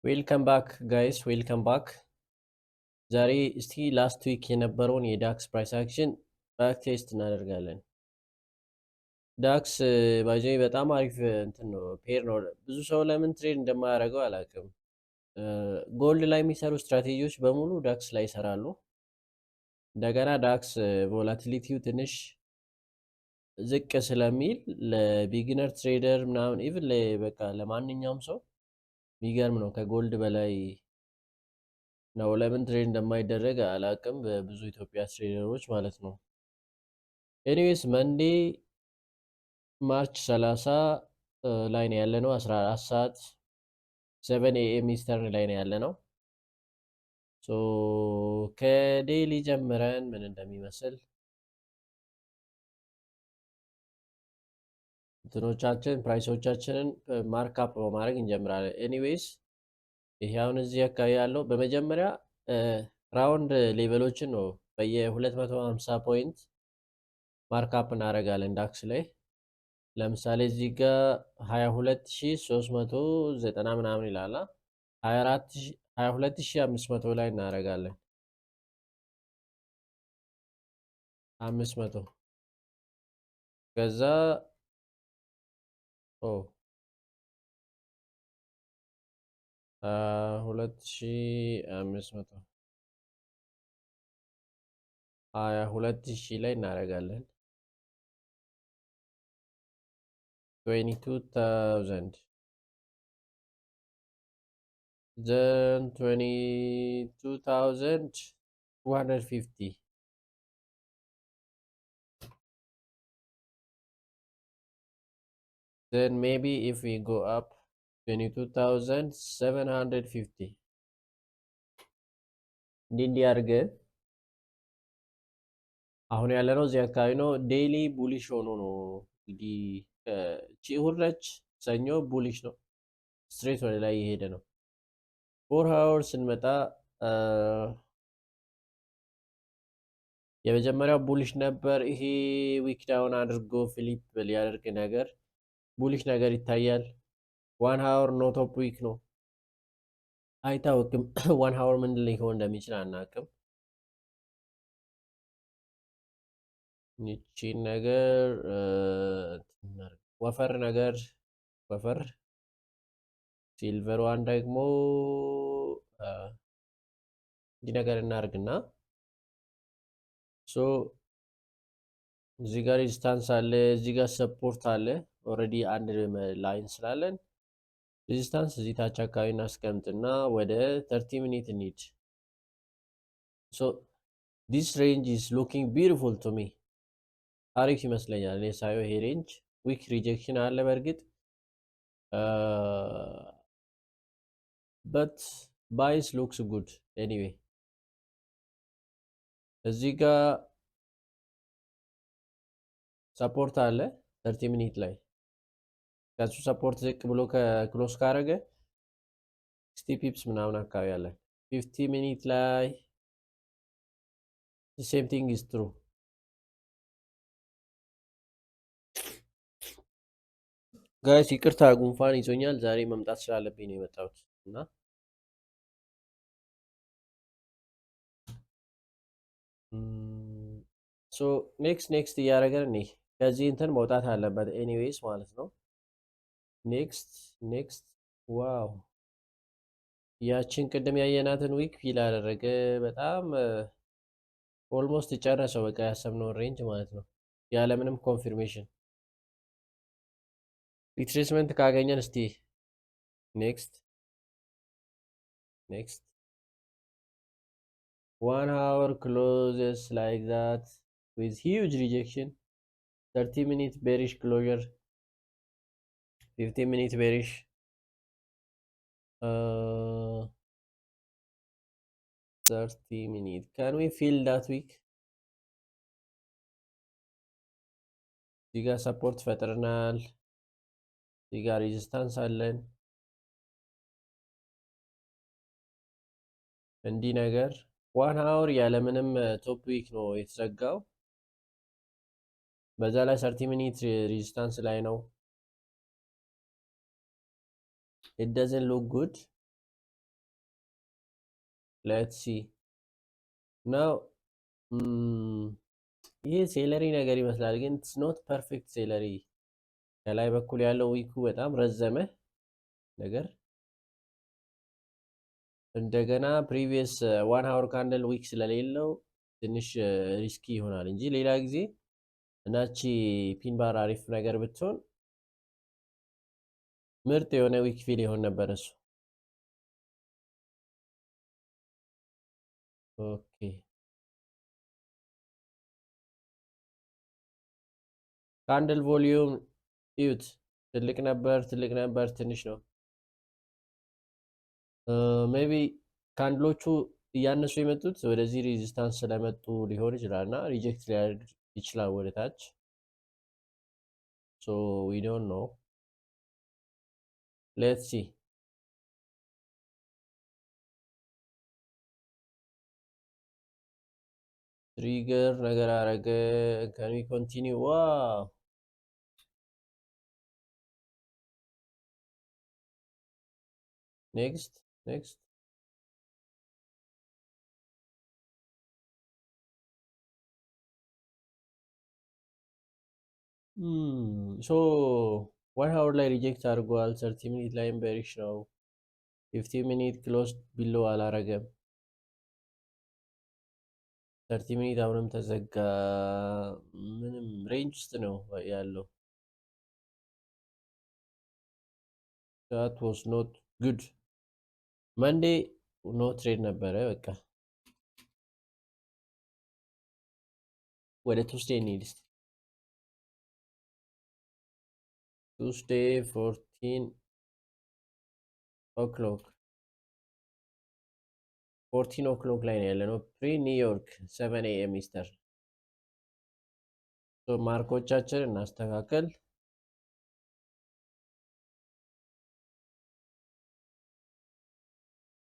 ዌልከም ባክ ጋይስ ዌልከም ባክ። ዛሬ እስቲ ላስት ዊክ የነበረውን የዳክስ ፕራይስ አክሽን ባክ ቴስት እናደርጋለን። ዳክስ ባይዘ በጣም አሪፍ እንትን ነው፣ ፔር ነው። ብዙ ሰው ለምን ትሬድ እንደማያደርገው አላውቅም። ጎልድ ላይ የሚሰሩ ስትራቴጂዎች በሙሉ ዳክስ ላይ ይሰራሉ። እንደገና ዳክስ ቮላቲሊቲው ትንሽ ዝቅ ስለሚል ለቢጊነር ትሬደር ምናምን ኢቭን በቃ ለማንኛውም ሰው የሚገርም ነው። ከጎልድ በላይ ነው። ለምን ትሬድ እንደማይደረግ አላቅም፣ በብዙ ኢትዮጵያ ትሬደሮች ማለት ነው። ኤኒዌይስ መንዴ ማርች 30 ላይ ነው ያለ ነው። 14 ሰዓት 7 ኤኤም ኢስተርን ላይ ነው ያለ ነው። ሶ ከዴይሊ ጀምረን ምን እንደሚመስል እንትኖቻችን ፕራይሶቻችንን ማርካፕ በማድረግ እንጀምራለን። ኤኒዌይስ ይሄ አሁን እዚህ አካባቢ ያለው በመጀመሪያ ራውንድ ሌቨሎችን ነው በየ250 ፖይንት ማርካፕ እናደርጋለን ዳክስ ላይ። ለምሳሌ እዚህ ጋር 22390 ምናምን ይላል። 22500 ላይ እናደርጋለን። 500 ከዛ 2500 22000 ላይ እናደርጋለን። 22000 then 22250 then maybe if we go up 22750 እንዲህ አድርገን አሁን ያለነው እዚህ አካባቢ ነው። ዴይሊ ቡሊሽ ሆኖ ነው እንግዲህ እሁድ ነች፣ ሰኞ ቡሊሽ ነው፣ ስትሬት ወደ ላይ እየሄደ ነው። 4 ሃወር ስንመጣ የመጀመሪያው ቡሊሽ ነበር። ይሄ ዊክ ዳውን አድርጎ ፊሊፕ ሊያደርግ ነገር ቡሊሽ ነገር ይታያል። 1 ሃወር ኖ ቶፕ ዊክ ነው፣ አይታወቅም። 1 ሃወር ምን ሊሆን እንደሚችል አናውቅም። ይቺን ነገር ወፈር ነገር ወፈር ሲልቨር ዋን ደግሞ እንዲህ ነገር እናርግና ሶ እዚህ ጋር ሬዚስታንስ አለ፣ እዚህ ጋር ሰፖርት አለ። ኦልሬዲ አንድ ላይን ስላለን ሬዚስታንስ እዚህ ታች አካባቢ እናስቀምጥና ወደ 30 ሚኒት እንሂድ። ሶ ዲስ ሬንጅ ኢዝ ሉኪንግ ቢዩቲፉል ቱ ሚ። አሪፍ ይመስለኛል እኔ ሳየው። ይሄ ሬንጅ ዊክ ሪጀክሽን አለ በእርግጥ በት ባይስ ሉክስ ጉድ ኤኒዌይ። እዚህ ጋር ሰፖርት አለ 30 ሚኒት ላይ። ከሱ ሰፖርት ዝቅ ብሎ ከክሎስ ካረገ 60 ፒፕስ ምናምን አካባቢ አለ። 50 ሚኒት ላይ ሴም ቲንግ ኢዝ ትሩ። ጋይስ ይቅርታ ጉንፋን ይዞኛል ዛሬ፣ መምጣት ስላለብኝ ነው የመጣሁት እና ሶ ኔክስት እያደረገን እኔ ከዚህ እንትን መውጣት አለበት ኤኒዌይስ ማለት ነው። ኔክስት ዋው፣ ያችን ቅድም ያየናትን ዊክ ፊል አደረገ። በጣም ኦልሞስት ጨረሰው በቃ ያሰብነውን ሬንጅ ማለት ነው፣ ያለምንም ኮንፊርሜሽን ሪትሬስመንት ካገኘን እስቲ ኔክስት 1 hour closes like that with huge rejection. 30 minute bearish closure, 15 minute bearish, 30 minute. Can we feel that week? እዚህ ጋር ሰፖርት ፈጥረናል፣ እዚህ ጋር ሬዚስታንስ አለን። እንዲህ ነገር 1 hour ያለምንም ቶፕ ዊክ ነው የተዘጋው። በዛ ላይ 30 ሚኒት ሬዚስታንስ ላይ ነው። it doesn't look good ሌትስ ሲ ናው። ይሄ ሴለሪ ነገር ይመስላል፣ ግን ኢትስ ኖት ፐርፌክት ሴለሪ። ከላይ በኩል ያለው ዊኩ በጣም ረዘመ ነገር። እንደገና ፕሪቪየስ ዋን ሃወር ካንደል ዊክ ስለሌለው ትንሽ ሪስኪ ይሆናል እንጂ ሌላ ጊዜ እናቺ ፒን ባር አሪፍ ነገር ብትሆን ምርጥ የሆነ ዊክ ፊል ይሆን ነበር እሱ። ኦኬ ካንድል ቮሊዩም እዩት። ትልቅ ነበር፣ ትልቅ ነበር፣ ትንሽ ነው። ሜቢ ካንድሎቹ እያነሱ የመጡት ወደዚህ ሬዚስታንስ ስለመጡ ሊሆን ይችላል እና ሪጀክት ሊያደርግ ይችላል ወደ ታች። ሶ ዊ ዶንት ኖ። ሌትስ ሲ። ትሪገር ነገር አረገ። ካን ዊ ኮንቲኒው? ዋው ኔክስት ኔክስት። ሶ 1 ሃወር ላይ ሪጀክት አድርጓል። 30 ሚኒት ላይም በሪሽ ነው። 50 ሚኒት ክሎዝ ቢሎ አላረገም። 30 ሚኒት አሁንም ተዘጋ። ምንም ሬንጅ ውስጥ ነው ያለው። that was not good. መንዴ ኖ ትሬድ ነበረ። በቃ ወደ ቱስዴ እንሂድ እስቲ። ቱስዴ 14 ኦክሎክ 14 ኦክሎክ ላይ ነው ያለነው። ፕሪ ኒውዮርክ 7 ኤኤም ኢስተር። ማርኮቻችን እናስተካከል።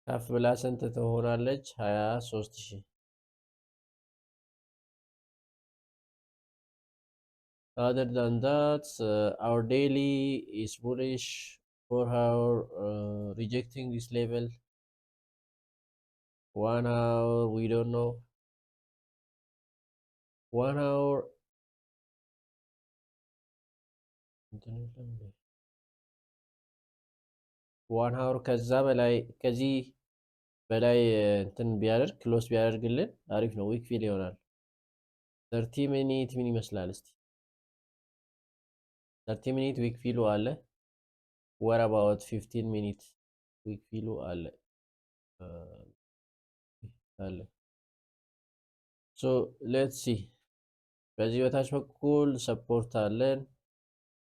ከፍ ብላ ስንት ትሆናለች? 23,000። other than that, our daily is bullish. 4 hour rejecting this level. 1 hour we don't know. 1 hour 1 hour ከዛ በላይ ከዚህ በላይ እንትን ቢያደርግ ክሎስ ቢያደርግልን አሪፍ ነው። ዊክ ፊል ይሆናል። 30 ሚኒት ምን ይመስላል እስቲ? 30 ሚኒት ዊክ ፊሉ አለ። what about 15 ሚኒት ዊክ ፊሉ አለ አለ። ሶ ሌትስ ሲ። በዚህ በታች በኩል ሰፖርት አለን።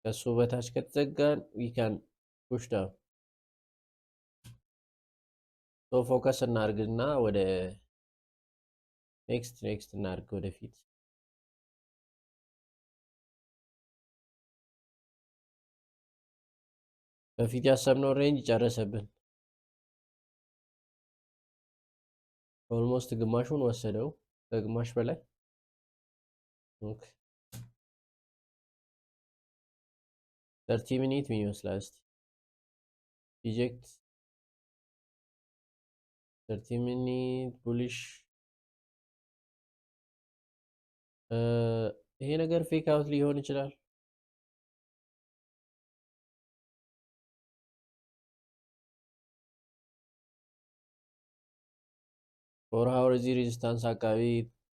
ከሱ በታች ከተዘጋን ዊ ካን ፑሽ ዳውን። ሶ ፎከስ እናርግና ወደ ኔክስት እናርግ ወደፊት። በፊት ያሰብነው ሬንጅ ጨረሰብን። ኦልሞስት ግማሹን ወሰደው፣ ከግማሽ በላይ። ኦኬ 30 ሚኒት ምን ይመስላል እስቲ? ሪጀክት 30 ሚኒት ቡሊሽ። ይሄ ነገር ፌክ አውት ሊሆን ይችላል። ፎር ሃወር እዚህ ሬዚስታንስ አካባቢ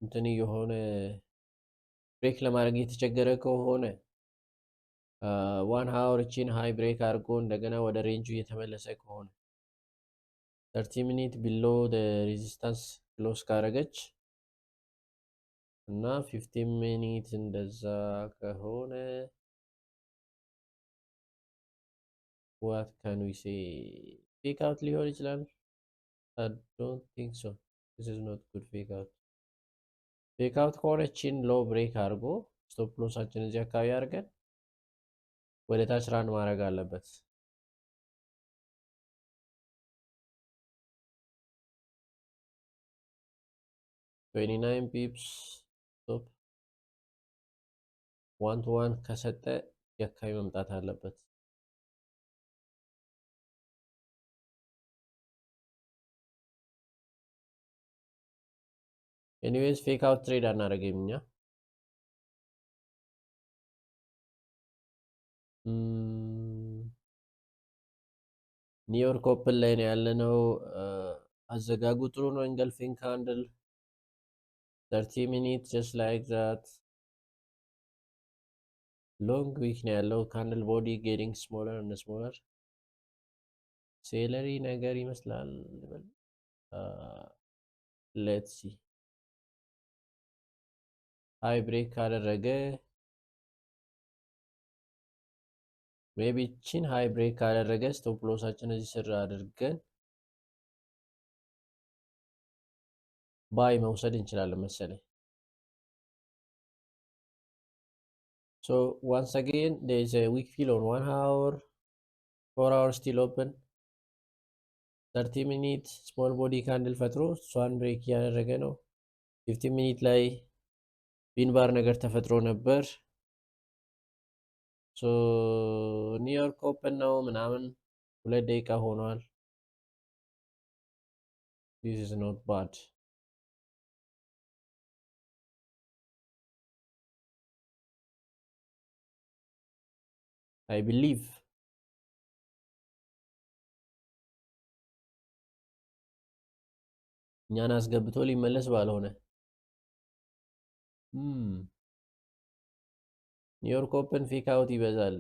እንትን የሆነ ብሬክ ለማድረግ የተቸገረ ከሆነ 1 ሃወር እቺን ሃይ ብሬክ አድርጎ እንደገና ወደ ሬንጁ እየተመለሰ ከሆነ 30 ሚኒት ቢሎ ሬዚስታንስ ክሎስ ካረገች እና 15 ሚኒት እንደዛ ከሆነ what can we say? ፌክ አውት ሊሆን ይችላል። I don't think so. This is not good fake out. ፌክ አውት ከሆነችን ሎ ብሬክ አድርጎ ስቶፕ ሎሳችን እዚህ አካባቢ አድርገን ወደ ታች ራን ማድረግ አለበት። 29 ፒፕስ ስቶፕ 1 to 1 ከሰጠ የአካባቢ መምጣት አለበት። ኤኒዌይስ ፌክ አውት ትሬድ አናደርግም እኛ። ኒውዮርክ ኦፕን ላይ ነው ያለነው። አዘጋጉ ጥሩ ነው። ኢንገልፊንግ ካንድል 30 ሚኒት ጀስት ላይክ ዛት። ሎንግ ዊክ ነው ያለው። ካንድል ቦዲ ጌቲንግ ስሞለር እና ስሞለር ሴለሪ ነገር ይመስላል። ሌትስ ሲ ሃይ ብሬክ ካደረገ ሜቢ ቺን ሃይ ብሬክ ካደረገ ስቶፕ ሎሳችን እዚህ ስር አድርገን ባይ መውሰድ እንችላለን መሰለኝ። ሶ ዋንስ አጌን ዴር ኢዝ አ ዊክ ፊል ኦን 1 hour 4 hour still open 30 ሚኒት ስሞል ቦዲ ካንድል ፈጥሮ እሷን ብሬክ እያደረገ ነው። 15 ሚኒት ላይ ፒን ባር ነገር ተፈጥሮ ነበር። ሶ ኒውዮርክ ኦፕን ነው ምናምን 2 ደቂቃ ሆኗል። ዲስ ኢዝ ኖት ባድ። አይ ቢሊቭ እኛን አስገብቶ ሊመለስ ባልሆነ ኒውዮርክ ኦፕን ፌክ አውት ይበዛል።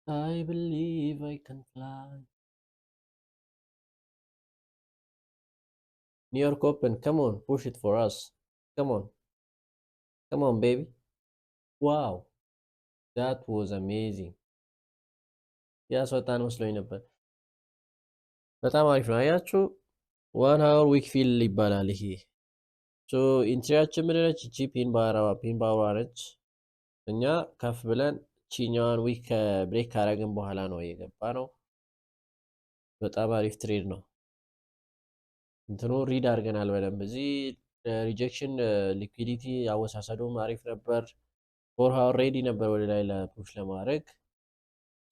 አይ ቢሊቭ አይ ካን ፍላይ። ኒውዮርክ ኦፕን come on push it for us come on baby wow that was amazing ያስወጣን መስሎኝ ነበር። በጣም አሪፍ ነው። አያችሁ 1 hour ዊክ ፊል ይባላል ይሄ። ሶ ኢንትሪያችን ምን ነች? እቺ ፒን ባሯ ነች። እኛ ከፍ ብለን ቺኛዋን ዊክ ብሬክ ካረግን በኋላ ነው የገባ ነው። በጣም አሪፍ ትሬድ ነው። እንትኑ ሪድ አድርገናል በደንብ። እዚህ ሪጀክሽን ሊኩዊዲቲ አወሳሰዱም አሪፍ ነበር። 4 hour ሬዲ ነበር ወደ ላይ ለፑሽ ለማድረግ።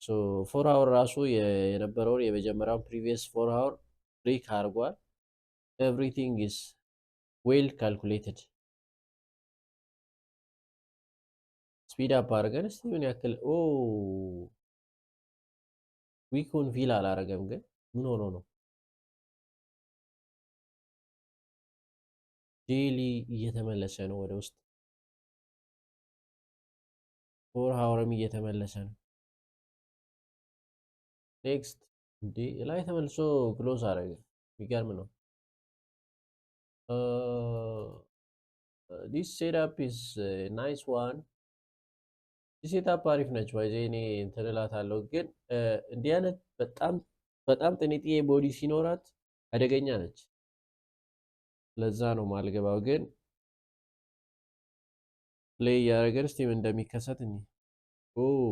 ሶ 4 hour ራሱ የነበረውን የመጀመሪያውን ፕሪቪየስ 4 hour ብሬክ አድርጓል። ኤቭሪቲንግ ኢዝ ዌል ካልኩሌትድ። ስፒድ አፕ አድርገን እስቲ ምን ያክል ዊኩን ፊል አላረገም፣ ግን ምን ሆኖ ነው? ዴሊ እየተመለሰ ነው ወደ ውስጥ። 4 hourም እየተመለሰ ነው። ኔክስት እንዴ ላይ ተመልሶ ክሎዝ አረገ። የሚገርም ነው። ዲስ ሴትአፕ ኢዝ ናይስ ዋን። ዲስ ሴትአፕ አሪፍ ነች። ባይዜ እኔ እንትን እላታለሁ፣ ግን እንዲህ አይነት በጣም ጥንጥዬ ቦዲ ሲኖራት አደገኛ ነች። ለዛ ነው ማልገባው። ግን ፕሌይ እያደረገን እስቲ ምን እንደሚከሰት እኔ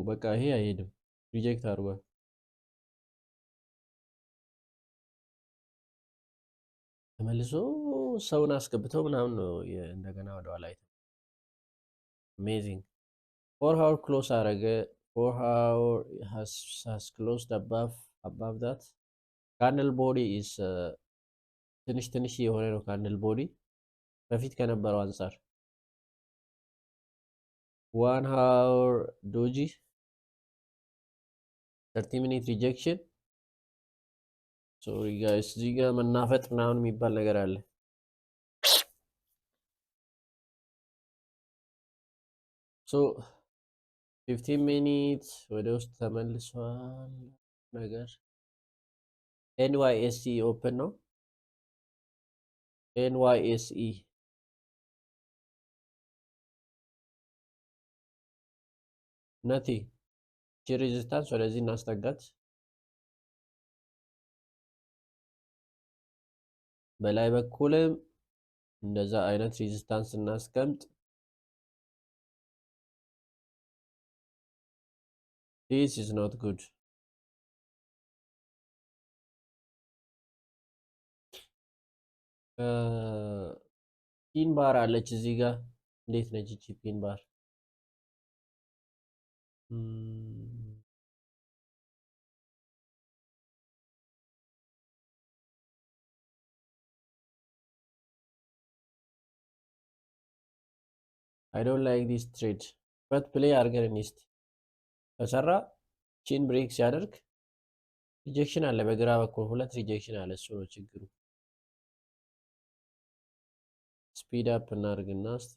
በቃ ይሄ አይሄድም፣ ሪጀክት አድርጓል። ተመልሶ ሰውን አስገብተው ምናምን ነው እንደገና ወደኋላ አይተው። አሜዚንግ 4 hour ክሎስ አረገ። 4 hour has closed above that candle body is ትንሽ የሆነ ነው ካንድል ቦዲ በፊት ከነበረው አንፃር። 1 hour ዶጂ 30 ሚኒት ሪጀክሽን። ሶሪ ጋይስ እዚህ ጋር መናፈጥ ምናምን የሚባል ነገር አለ። ሶ 15 ሚኒት ወደ ውስጥ ተመልሷል ነገር። ኤንዋይኤስኢ ኦፕን ነው። ኤንዋይኤስኢ ነቲ ቺ ሬዚስታንስ ወደዚህ እናስጠጋት። በላይ በኩልም እንደዛ አይነት ሬዚስታንስ እናስቀምጥ። ዲስ ኢዝ ኖት ጉድ። ፒን ባር አለች እዚህ ጋር። እንዴት ነች እቺ ፒን ባር? አይ ዶንት ላይክ ዲስ ትሬድ በት ፕሌይ አድርገን እስቲ ከሰራ ቺን ብሬክ ሲያደርግ ሪጀክሽን አለ በግራ በኩል ሁለት ሪጀክሽን አለ። እሱ ነው ችግሩ። ስፒድ አፕ እናድርግና እስቲ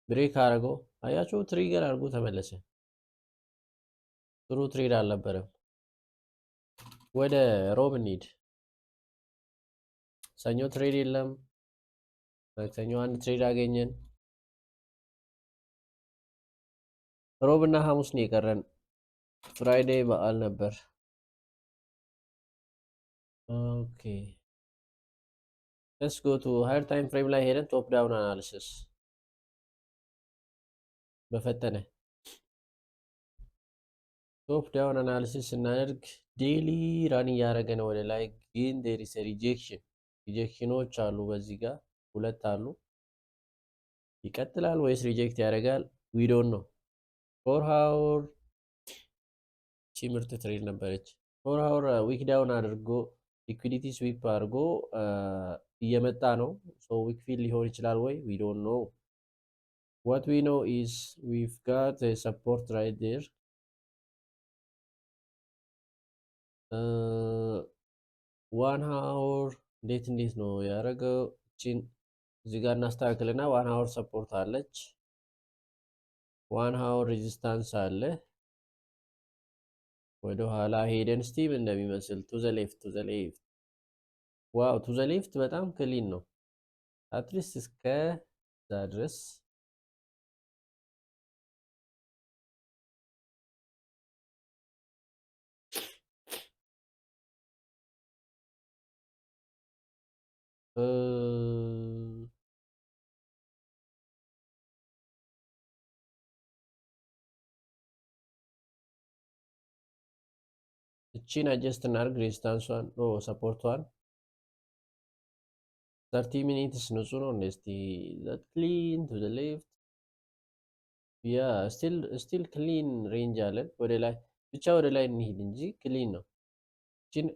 ብሬክ አድርገው አያችሁ፣ ትሪገር አድርጎ ተመለሰ። ጥሩ ትሬድ አልነበረም። ወደ ሮብ እንሂድ። ሰኞ ትሬድ የለም። ማክሰኞ አንድ ትሬድ አገኘን። ሮብ እና ሐሙስ ነው የቀረን። ፍራይዴይ በዓል ነበር። ኦኬ ሌትስ ጎ ቱ ሃየር ታይም ፍሬም ላይ ሄደን ቶፕ ዳውን አናሊሲስ በፈጠነ ቶፕ ዳውን አናሊሲስ ስናደርግ ዴሊ ራን እያደረገ ነው ወደ ላይ፣ ግን ዴር ኢዝ ሪጀክሽኖች አሉ። በዚህ ጋር ሁለት አሉ። ይቀጥላል ወይስ ሪጀክት ያደርጋል? ዊዶን ነው። ፎር ሃውር ቺ ምርጥ ትሬድ ነበረች። ፎር ሃውር ዊክ ዳውን አድርጎ ሊኩዊዲቲ ስዊፕ አድርጎ እየመጣ ነው። ሶ ዊክ ፊል ሊሆን ይችላል ወይ ዊ ዶንት ኖ። ዋት ዊ ኖ ኢዝ ዊቭ ጋት ሰፖርት ራይት ዴር። ዋን ሃውር እንዴት ነው ያደረገው? እቺን እዚህ ጋር እናስተካክልና ዋን ሃውር ሰፖርት አለች። ዋን ሃውር ሬዚስታንስ አለ። ወደ ኋላ ሄደን እስቲ ምን እንደሚመስል ቱ ዘ ሌፍት ዋው ቱ ዘ ሌፍት በጣም ክሊን ነው። አትሊስት እስከ ዛ ድረስ እቺን አጀስት እናድርግ። ሬዚስታንሷን ሰፖርቷን 30 ሚኒትስ ንጹህ ነው እንደ እስቲ ዛት ክሊን ቱ ዘ ሌፍት ያ ስቲል ክሊን ሬንጅ አለን። ወደ ላይ ብቻ ወደ ላይ እንሂድ እንጂ ክሊን ነው።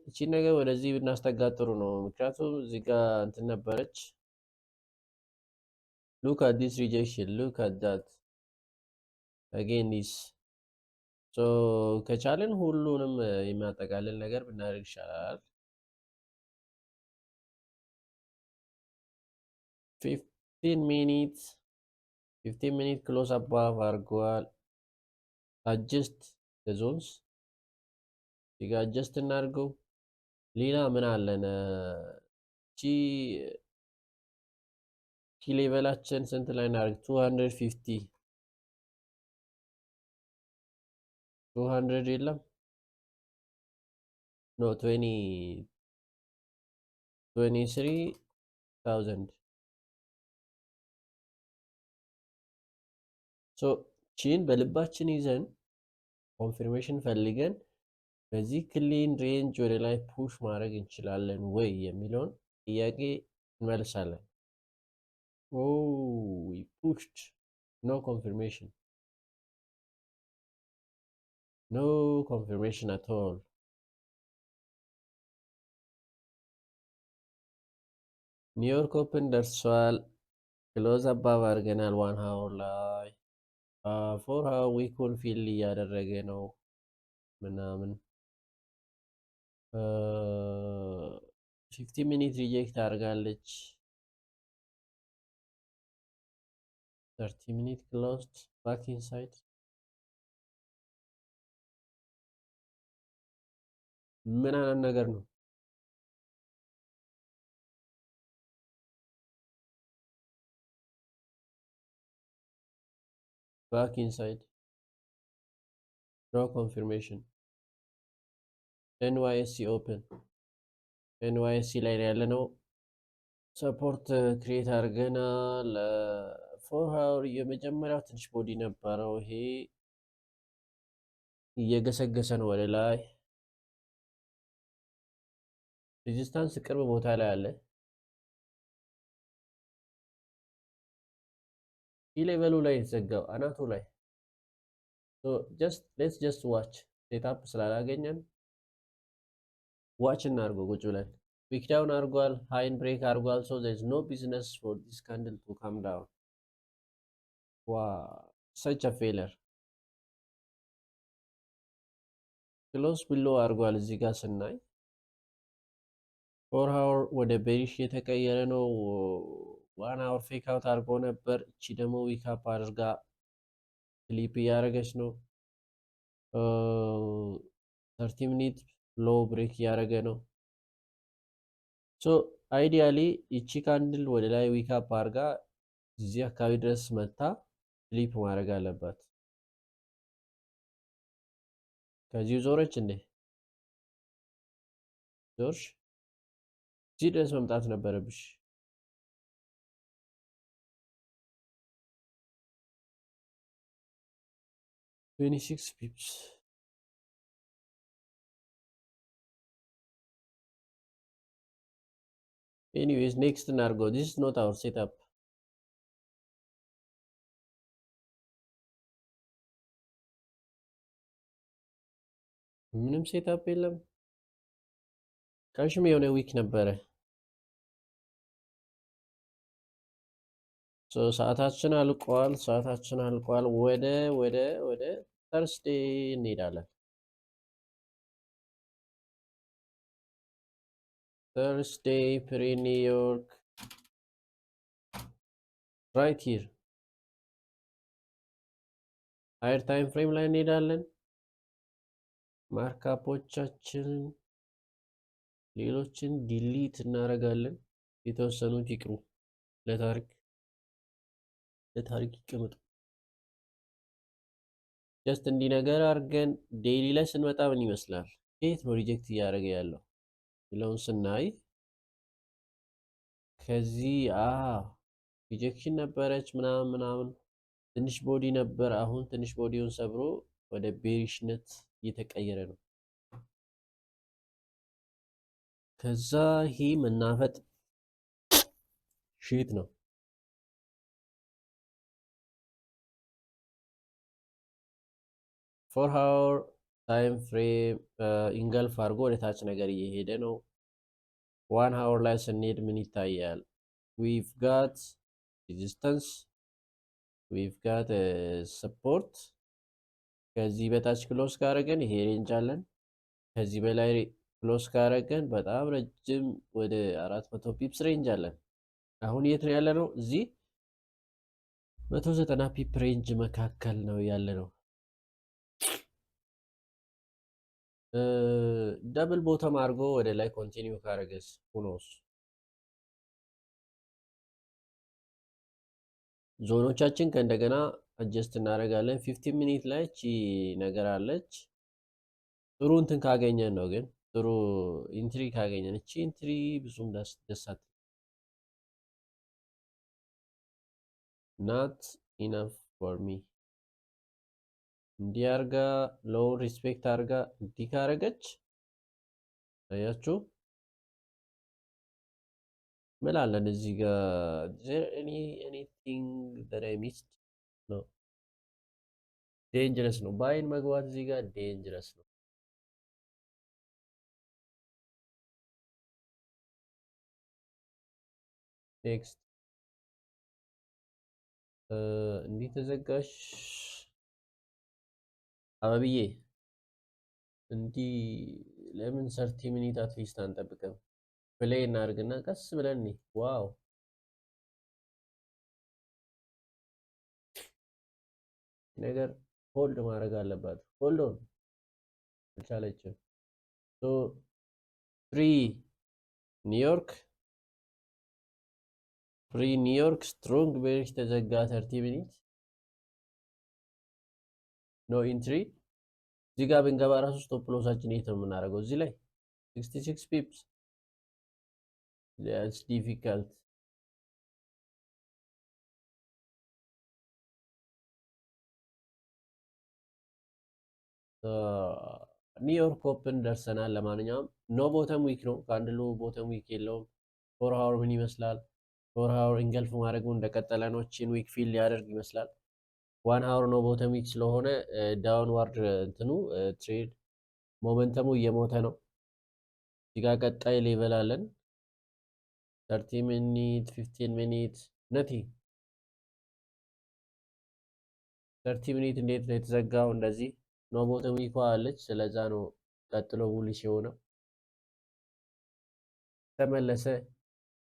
እቺን ነገር ወደዚህ ብናስጠጋት ጥሩ ነው። ምክንያቱም እዚህ ጋር እንትን ነበረች። ሉክ አት ዲስ ሪጀክሽን ሉክ አት ዳት አጌን ዲስ ሶ ከቻለን ሁሉንም የሚያጠቃልል ነገር ብናደርግ ይሻላል። 15 ሚኒት ክሎዝ አባቭ አድርገዋል። አጀስት ዞንስ እዚህ ጋር አጀስት እናድርገው። ሌላ ምን አለን? ኪ ሌቨላችን ስንት ላይ እናድርግ? 250 200 የለም ኖ 23,000 ሶ ቺን በልባችን ይዘን ኮንፊርሜሽን ፈልገን በዚህ ክሊን ሬንጅ ወደ ላይ ፑሽ ማድረግ እንችላለን ወይ የሚለውን ጥያቄ እንመልሳለን። ኦ ዊ ፑሽድ ኖ ኮንፊርሜሽን አት ኦል። ኒውዮርክ ኦፕን ደርሷል። ክሎዝ አባብ አድርገናል። ዋን ሃውር ላይ ፎር ሃውር ዊኩን ፊል እያደረገ ነው ምናምን 50 ሚኒት ሪጀክት አድርጋለች። 30 ሚኒት ክሎዝድ ባክ ኢንሳይድ ምን አይነት ነገር ነው? ባክ ኢንሳይድ ኖ ኮንፊርሜሽን ኤንዋይኤስሲ ኦፕን ኤንዋይኤስሲ ላይ ያለ ነው። ሰፖርት ክሬት አድርገናል። ፎር ሃውር የመጀመሪያው ትንሽ ቦዲ ነበረው። ይሄ እየገሰገሰ ነው ወደ ላይ። ሬዚስታንስ ቅርብ ቦታ ላይ አለ። ሌቨሉ ላይ የተዘጋው አናቱ ላይ ሌትስ ጀስት ዋች ሴትአፕ ስላላገኘን ዋች እናድርገው ቁጭ ብለን። ዊክ ዳውን አድርጓል፣ ሃይን ብሬክ አድርጓል። ሶ ዜር ኢዝ ኖ ቢዝነስ ፎር ዲስ ካንድል ቱ ካም ዳውን። Wow, such a failure. ክሎዝ ብሎ አድርጓል እዚህ ጋር ስናይ ፎር ሃወር ወደ ቤሪሽ የተቀየረ ነው። ዋን ሃወር ፌክ አውት አድርጎ ነበር። እቺ ደግሞ ዊክ አፕ አድርጋ ክሊፕ እያደረገች ነው። 30 ሚኒት ሎ ብሬክ እያደረገ ነው። ሶ አይዲያሊ ይቺ ካንድል ወደ ላይ ዊክ አፕ አድርጋ እዚህ አካባቢ ድረስ መታ ክሊፕ ማድረግ አለባት። ከዚሁ ዞረች እንዴ? ዞርሽ? እዚህ ድረስ መምጣት ነበረብሽ። ፒፕስ ኤኒዌይስ ኔክስት እናድርገው። ዲስ ኢዝ ኖት አወር ሴትአፕ። ምንም ሴትአፕ የለም። ቀሽም የሆነ ዊክ ነበረ። ሰዓታችን አልቋል። ሰዓታችን አልቋል። ወደ ተርስዴ እንሄዳለን። ተርስዴ ፕሪ ኒውዮርክ ራይት ሂር ሃየር ታይም ፍሬም ላይ እንሄዳለን። ማርካፖቻችን ሌሎችን ዲሊት እናደርጋለን። የተወሰኑት ይቅሩ፣ ለታሪክ ይቀመጡ። ጀስት እንዲህ ነገር አድርገን ዴይሊ ላይ ስንመጣ ምን ይመስላል? የት ነው ሪጀክት እያደረገ ያለው የሚለውን ስናይ ከዚህ ሪጀክሽን ነበረች ምናምን ትንሽ ቦዲ ነበር። አሁን ትንሽ ቦዲውን ሰብሮ ወደ ቤሪሽነት እየተቀየረ ነው። ከዛ ይሄ መናፈጥ ሺት ነው። ፎር ሃወር ታይም ፍሬም ኢንገልፍ አድርጎ ወደ ታች ነገር እየሄደ ነው። ዋን ሃወር ላይ ስንሄድ ምን ይታያል? ዊቭ ጋት ሬዚስተንስ፣ ዊቭ ጋት ሰፖርት። ከዚህ በታች ክሎስ ካረገን ይሄ ሬንጅ አለን። ከዚህ በላይ ክሎስ ካረገን በጣም ረጅም ወደ 400 ፒፕስ ሬንጅ አለን። አሁን የት ነው ያለ ነው? እዚህ 190 ፒፕ ሬንጅ መካከል ነው ያለ ነው። ደብል ቦተም አድርጎ ወደ ላይ ኮንቲኒው ካረገስ ሁኖስ ዞኖቻችን ከእንደገና አጀስት እናደርጋለን። 15 ሚኒት ላይ እቺ ነገር አለች። ጥሩ እንትን ካገኘን ነው ግን ጥሩ ኢንትሪ ካገኘን። እቺ ኢንትሪ ብዙም ደሳት ናት ኢነፍ ፎር ሚ። እንዲህ አርጋ ሎው ሪስፔክት አርጋ እንዲህ ካረገች አያችሁ ምን አለን እዚህ ጋር ኤኒቲንግ that I missed ነው። ዴንጀረስ ነው። ባይን መግባት እዚህ ጋር ዴንጀረስ ነው። ኔክስት እንዲህ ተዘጋሽ አበብዬ። እንዲህ ለምን 30 ሚኒት አትሊስት አንጠብቅም? ፕሌይ እናድርግና ቀስ ብለን ዋው ነገር ሆልድ ማድረግ አለባት። ሆልድ ኦን አልቻለችም። ሶ ፍሪ ኒውዮርክ ስትሮንግ ቤሪሽ ተዘጋ። 30 ሚኒት ኖ ኢንትሪ። እዚህ ጋር ብንገባ ራሱ ስቶፕ ሎሳችን የት ነው የምናደርገው? እዚህ ላይ 66 ፒፕስ that's difficult. ኒውዮርክ ኦፕን ደርሰናል። ለማንኛውም ኖ ቦተም ዊክ ነው። ካንድሉ ቦተም ዊክ የለውም። ፎር ሃወር ምን ይመስላል? ፎር ሃወር ኢንገልፍ ማድረጉ እንደቀጠለ ነው። ቺን ዊክ ፊል ሊያደርግ ይመስላል። ዋን ሃወር ነው ቦተም ዊክ ስለሆነ ዳውንዋርድ እንትኑ ትሬድ ሞመንተሙ እየሞተ ነው። እዚህ ጋር ቀጣይ ሌቨል አለን 30 ሚኒት 15 ሚኒት ነቲ 30 ሚኒት እንዴት ነው የተዘጋው? እንደዚህ ኖ ቦተም ዊኳ አለች። ስለዛ ነው ቀጥሎ ቡሊሽ የሆነው ተመለሰ።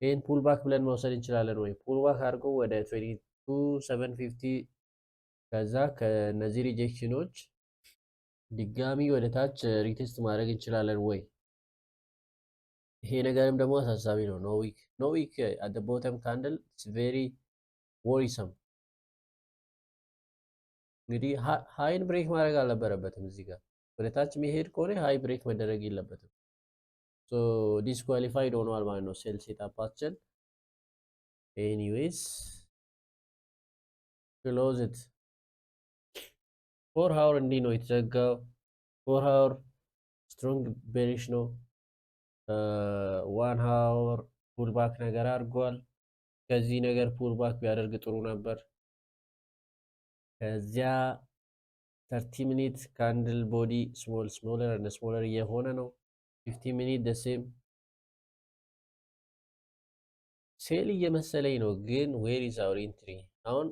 ይህን ፑል ባክ ብለን መውሰድ እንችላለን ወይ? ፑል ባክ አድርጎ ወደ 22750 ከዛ ከነዚህ ሪጀክሽኖች ድጋሚ ወደ ታች ሪቴስት ማድረግ እንችላለን ወይ? ይሄ ነገርም ደግሞ አሳሳቢ ነው። ኖ ዊክ አት ዘ ቦተም ካንድል ኢትስ ቬሪ ወሪሰም። እንግዲህ ሃይን ብሬክ ማድረግ አልነበረበትም። እዚህ ጋር ወደ ታች የሚሄድ ከሆነ ሃይ ብሬክ መደረግ የለበትም። ሶ ዲስኳሊፋይድ ሆኗል ማለት ነው ሴል ሴታፓችን። ኤኒዌይስ ክሎዝ ኢት። 4 ሃወር እንዲህ ነው የተዘጋው። 4 ሃወር ስትሮንግ ቤሪሽ ነው። 1 ሃወር ፑል ባክ ነገር አድርጓል። ከዚህ ነገር ፑል ባክ ቢያደርግ ጥሩ ነበር። ከዚያ 30 ሚኒት ካንድል ቦዲ ስሞለር እና ስሞለር እየሆነ ነው። 50 ሚኒት ደሴም ሴል እየመሰለኝ ነው፣ ግን ዌር ኢዝ አወር ኢንትሪ? አሁን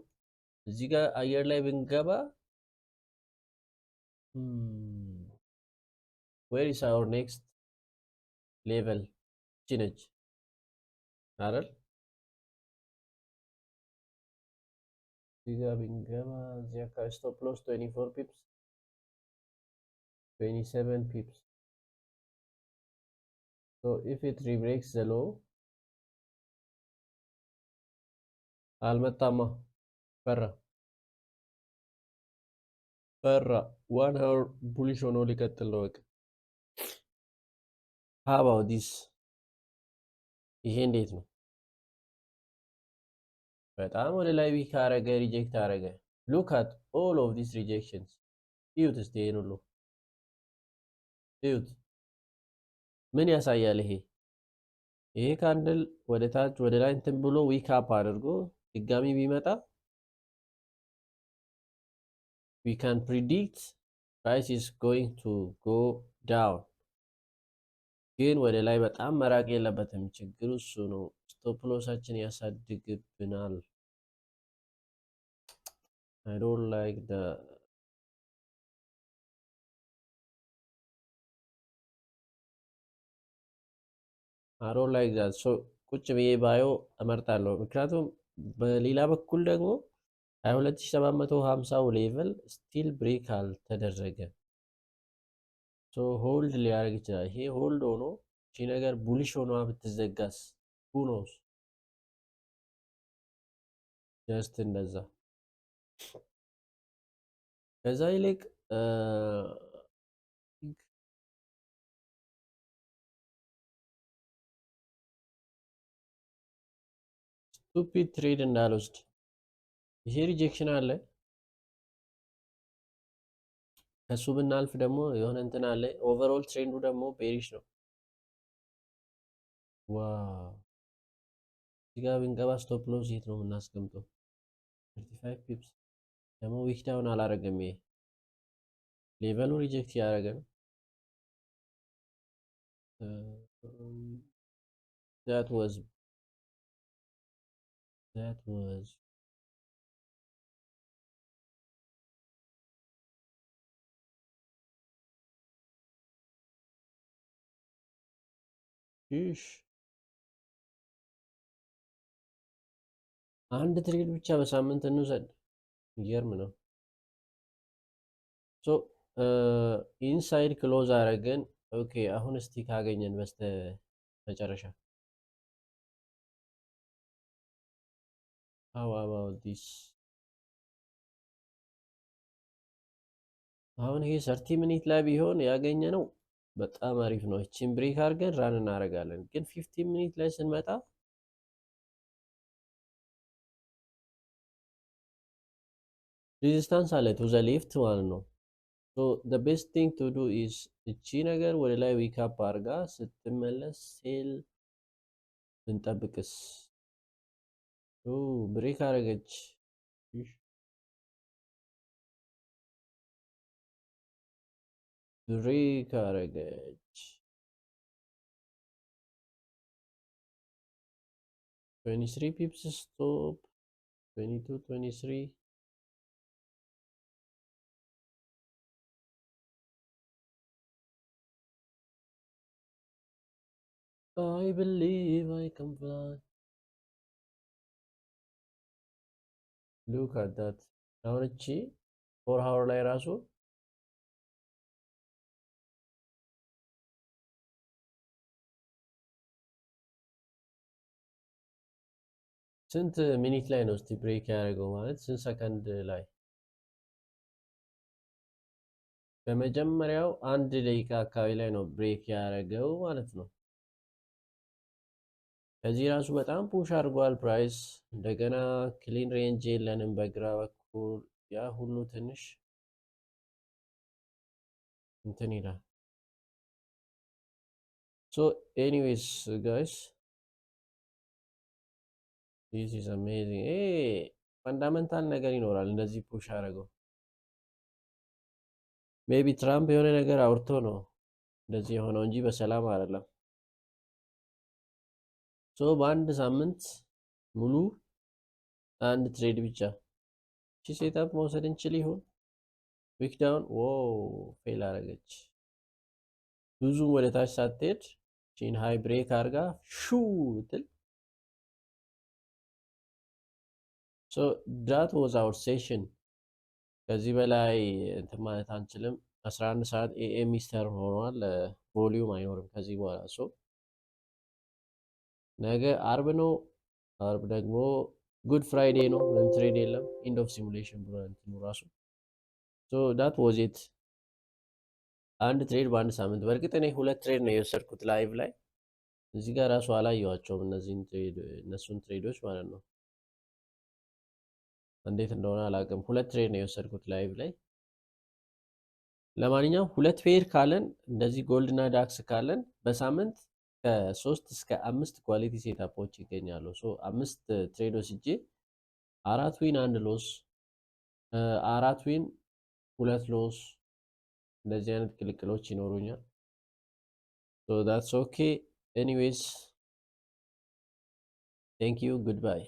እዚህ ጋር አየር ላይ ብንገባ ዌር ኢዝ አወር ኔክስት ሌቨል? እቺ ነች አይደል? እዚህ ጋር ብንገባ እዚህ አካባቢ ስቶፕ ሎስ 24 ፒፕስ 27 ፒፕስ። ሶ ኢፍ ኢት ሪብሬክስ ዘ ሎው አልመጣማ፣ ፈራ 1 ሃወር ቡሊሽ ሆኖ ሊቀጥል ነው በቃ። ሃው ዲስ ይሄ እንዴት ነው? በጣም ወደ ላይ ዊክ አረገ፣ ሪጀክት አረገ። ሉክ አት ኦል ኦፍ ዲስ ሪጀክሽንስ። እዩት እስቲ ይሄን ሁሉ እዩት። ምን ያሳያል ይሄ? ይሄ ካንድል ወደ ታች ወደ ላይ እንትን ብሎ ዊክ አፕ አድርጎ ድጋሚ ቢመጣ we can predict price is going to go down። ግን ወደ ላይ በጣም መራቅ የለበትም። ችግሩ እሱ ነው። ስቶፕ ሎሳችን ያሳድግብናል። I don't like the I don't like that። ሶ ቁጭ ብዬ ባየው እመርጣለሁ። ምክንያቱም በሌላ በኩል ደግሞ 22750 ሌቭል ስቲል ብሬክ አልተደረገም። ሶ ሆልድ ሊያደርግ ይችላል። ይሄ ሆልድ ሆኖ እቺ ነገር ቡሊሽ ሆኗ ብትዘጋስ? who knows? ጀስት እንደዛ። ከዛ ይልቅ ስቱፒድ ትሬድ እንዳልወስድ። ይሄ ሪጀክሽን አለ። ከሱ ብናልፍ ደግሞ የሆነ እንትን አለ። ኦቨርኦል ትሬንዱ ደግሞ ቤሪሽ ነው። ዋው እዚህ ጋር ብንገባ ስቶፕ ሎስ የት ነው የምናስቀምጠው? 35 ፒፕስ ደግሞ ዊክ ዳውን አላረገም። ይሄ ሌቨሉ ሪጀክት ያደረገ ነው። that was እሺ አንድ ትሬድ ብቻ በሳምንት እንውሰድ። ይገርም ነው። ሶ ኢንሳይድ ክሎዝ አረግን። ኦኬ አሁን እስቲ ካገኘን በስተ መጨረሻ how about this? አሁን ይሄ 30 ሚኒት ላይ ቢሆን ያገኘ ነው በጣም አሪፍ ነው። እቺን ብሬክ አድርገን ራን እናደርጋለን። ግን 15 ሚኒት ላይ ስንመጣ ሬዚስታንስ አለ ቱ ዘ ሌፍት ማለት ነው። ሶ the best thing to do is እቺ ነገር ወደ ላይ ዊክ አፕ አድርጋ ስትመለስ ሴል ብንጠብቅስ? ብሬክ አደረገች። ብሬክ አደረገች። 23 ፒፕስ ስቶፕ 22 23 I believe I can fly. ሉክ አት ዳት። አሁን እቺ ፎር ሃወር ላይ ራሱ ስንት ሚኒት ላይ ነው እስቲ ብሬክ ያደረገው? ማለት ስንት ሰከንድ ላይ? በመጀመሪያው 1 ደቂቃ አካባቢ ላይ ነው ብሬክ ያደረገው ማለት ነው። ከዚህ ራሱ በጣም ፑሽ አድርጓል ፕራይስ። እንደገና ክሊን ሬንጅ የለንም በግራ በኩል። ያ ሁሉ ትንሽ እንትን ይላል። ሶ ኤኒዌይስ ጋይስ ዲስ ኢዝ አሜዚንግ። ይሄ ፈንዳመንታል ነገር ይኖራል እንደዚህ ፑሽ አደረገው። ሜቢ ትራምፕ የሆነ ነገር አውርቶ ነው እንደዚህ የሆነው እንጂ በሰላም አይደለም። ሶ በአንድ ሳምንት ሙሉ አንድ ትሬድ ብቻ እቺ ሴታፕ መውሰድ እንችል ይሆን? ዊክ ዳውን ፌል አረገች። ብዙም ወደ ታች ሳትሄድ ቺን ሃይ ብሬክ አርጋ ሹ ብትል ሶ ዳት ዋዝ አወር ሴሽን። ከዚህ በላይ እንትን ማለት አንችልም። 11 ሰዓት ኤኤም ኢስተርን ሆኗል። ቮሊዩም አይኖርም ከዚህ በኋላ። ሶ ነገ አርብ ነው። አርብ ደግሞ ጉድ ፍራይዴ ነው። ምንም ትሬድ የለም። ኢንድ ኦፍ ሲሙሌሽን ብሎ እንትኑ ራሱ ሶ ዳት ዋዝ ኢት። አንድ ትሬድ በአንድ ሳምንት። በእርግጥ እኔ 2 ትሬድ ነው የወሰድኩት ላይቭ ላይ። እዚህ ጋር ራሱ አላየዋቸውም እነሱን ትሬዶች ማለት ነው። እንዴት እንደሆነ አላውቅም። 2 ትሬድ ነው የወሰድኩት ላይቭ ላይ። ለማንኛውም 2 ፔር ካለን እንደዚህ ጎልድ እና ዳክስ ካለን በሳምንት ከ3 እስከ 5 ኳሊቲ ሴታፖች ይገኛሉ። ሶ 5 ትሬዶች እጄ 4 ዊን 1 ሎስ፣ 4 ዊን 2 ሎስ፣ እንደዚህ አይነት ቅልቅሎች ይኖሩኛል። ሶ ዳትስ ኦኬ ኤኒዌይስ ቴንክ ዩ ጉድባይ።